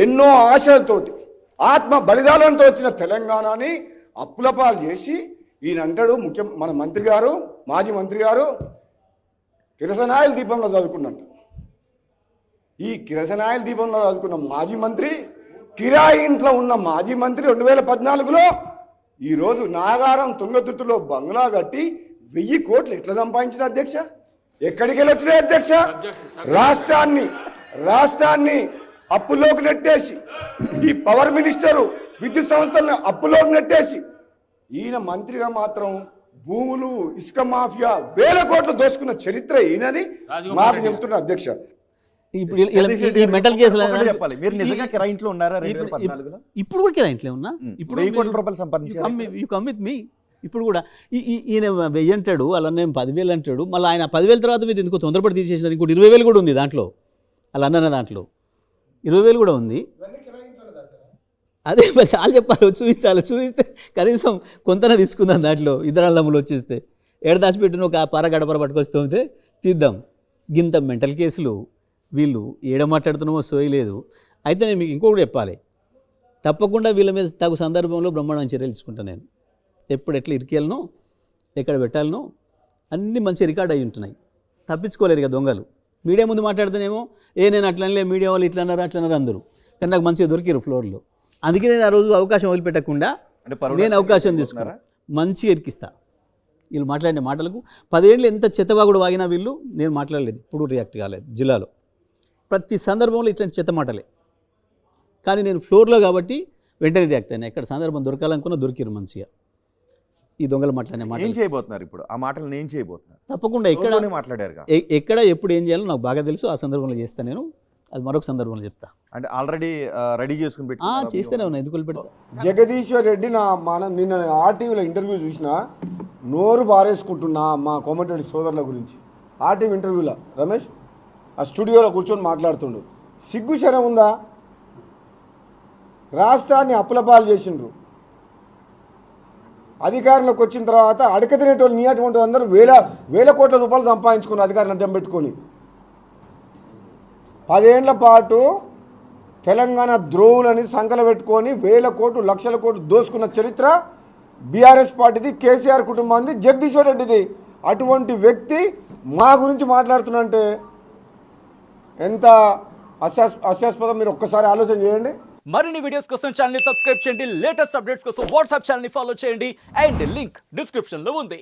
ఎన్నో ఆశలతోటి ఆత్మ బలిదానంతో వచ్చిన తెలంగాణని అప్పులపాలు చేసి ఈయన అంటాడు మన మంత్రి గారు, మాజీ మంత్రి గారు కిరసనాయిల దీపంలో చదువుకున్నట్టు. ఈ కిరసనాయిల దీపంలో చదువుకున్న మాజీ మంత్రి, కిరాయి ఇంట్లో ఉన్న మాజీ మంత్రి 2014లో ఈరోజు నాగారం తుంగతుర్తిలో బంగ్లా కట్టి 1000 కోట్లు ఎట్లా సంపాదించిన అధ్యక్ష? ఎక్కడికి వెళ్ళి వచ్చినాయి అధ్యక్ష? రాష్ట్రాన్ని అప్పులోకి నెట్టేసి, ఈ పవర్ మినిస్టరు విద్యుత్ సంస్థలను అప్పులోకి నెట్టేసి, ఈయన మంత్రిగా మాత్రం భూములు, ఇసుక మాఫియా 1000 కోట్లు దోసుకున్న చరిత్ర ఈయనది మాకు చెబుతున్న అధ్యక్ష. మెంటల్ కేసులు చెప్పాలి. మీరు నిజంగా కిరాయి ఇంట్లో ఉన్నారా 2014లో? ఇప్పుడు కూడా కిరాయి ఇంట్లో ఉన్నా. ఇప్పుడు 1000 కోట్ల రూపాయలు సంపాదించారు. You come with me. ఇప్పుడు కూడా ఈయన 1000 అంటాడు, అలా నేను 10,000 అంటాడు. మళ్ళీ ఆయన 10,000 తర్వాత మీరు ఎందుకు తొందరపడి తీసేసినారు? ఇంకోటి 20,000 కూడా ఉంది దాంట్లో, అలా అన్న దాంట్లో 20,000 కూడా ఉంది. అదే మరి వాళ్ళు చెప్పాలి, చూపిస్తే కనీసం కొంతనే తీసుకుందాం. దాంట్లో ఇద్దరు అల్లములు వచ్చేస్తే ఏడ దాచిపెట్టిన ఒక పార గడపర పట్టుకొస్తే తీద్దాం. గింత మెంటల్ కేసులు వీళ్ళు ఏడ మాట్లాడుతున్నామో సోయలేదు. అయితే నేను మీకు ఇంకొకటి చెప్పాలి, తప్పకుండా వీళ్ళ మీద తగు సందర్భంలో బ్రహ్మాండం చర్యలు తీసుకుంటాను. నేను ఎప్పుడు ఎట్లా ఇరికేయాలనో, ఎక్కడ పెట్టాలనో అన్నీ మంచి రికార్డ్ అయి ఉంటున్నాయి. తప్పించుకోలేరు ఇక దొంగలు. మీడియా ముందు మాట్లాడితేనేమో నేను అట్లనే మీడియా వాళ్ళు ఇట్లా అన్నారు అందరూ, కానీ నాకు మంచిగా దొరికారు ఫ్లోర్లో. అందుకే నేను ఆ రోజు అవకాశం వదిలిపెట్టకుండా నేను అవకాశం తీసుకున్నా, మంచిగా ఇరికిస్తా. వీళ్ళు మాట్లాడిన మాటలకు 10 ఏళ్ళు ఎంత చెత్తవాగుడు వాగినా వీళ్ళు, నేను మాట్లాడలేదు, ఇప్పుడు రియాక్ట్ కాలేదు. జిల్లాలో ప్రతి సందర్భంలో ఇట్లాంటి చెత్త మాటలే, కానీ నేను ఫ్లోర్లో కాబట్టి వెంటనే రియాక్ట్ అయినా. ఎక్కడ సందర్భం దొరకాలనుకున్నా దొరికిరు మంచిగా. ఈ దొంగలు మాట్లాడిన మాట ఏం చేయబోతున్నారు ఇప్పుడు? ఆ మాటలు ఏం చేయబోతున్నారు? తప్పకుండా ఎక్కడ ఎప్పుడు ఏం చేయాలో నాకు బాగా తెలుసు. ఆ సందర్భంలో చేస్తాను నేను, అది మరొక సందర్భంలో చెప్తా. అంటే ఆల్రెడీ రెడీ చేసుకుని పెట్టి చేస్తేనే ఉన్నా, ఎందుకు పెడతా. జగదీశ్వర్ రెడ్డి నిన్న ఆర్టీవీలో ఇంటర్వ్యూ చూసినా నోరు బారేసుకుంటున్నా మా కోమటిరెడ్డి సోదరుల గురించి. ఆర్టీవీ ఇంటర్వ్యూలో రమేష్ ఆ స్టూడియోలో కూర్చొని మాట్లాడుతుండు. సిగ్గు శరం ఉందా? రాష్ట్రాన్ని అప్పులపాలు చేసిండ్రు. అధికారంలోకి వచ్చిన తర్వాత అడక తినేటోళ్ళు నీ అటువంటి అందరూ వేల కోట్ల రూపాయలు సంపాదించుకున్నారు అధికారులను అడ్డం పెట్టుకొని. 10 ఏళ్ల పాటు తెలంగాణ ద్రోవులని సంకల పెట్టుకొని 1000 కోట్లు, లక్షల కోట్లు దోసుకున్న చరిత్ర బీఆర్ఎస్ పార్టీది, కేసీఆర్ కుటుంబాన్ని, జగదీశ్వర్ రెడ్డిది. అటువంటి వ్యక్తి మా గురించి మాట్లాడుతున్నంటే ఎంత అస్యాస్పదం. మీరు ఒక్కసారి ఆలోచన చేయండి. మరిన్ని వీడియోస్ కోసం ఛానల్ ని సబ్స్క్రైబ్ చేయండి. లేటెస్ట్ అప్డేట్స్ కోసం వాట్సాప్ ఛానల్ ని ఫాలో చేయండి. అండ్ లింక్ డిస్క్రిప్షన్ లో ఉంది.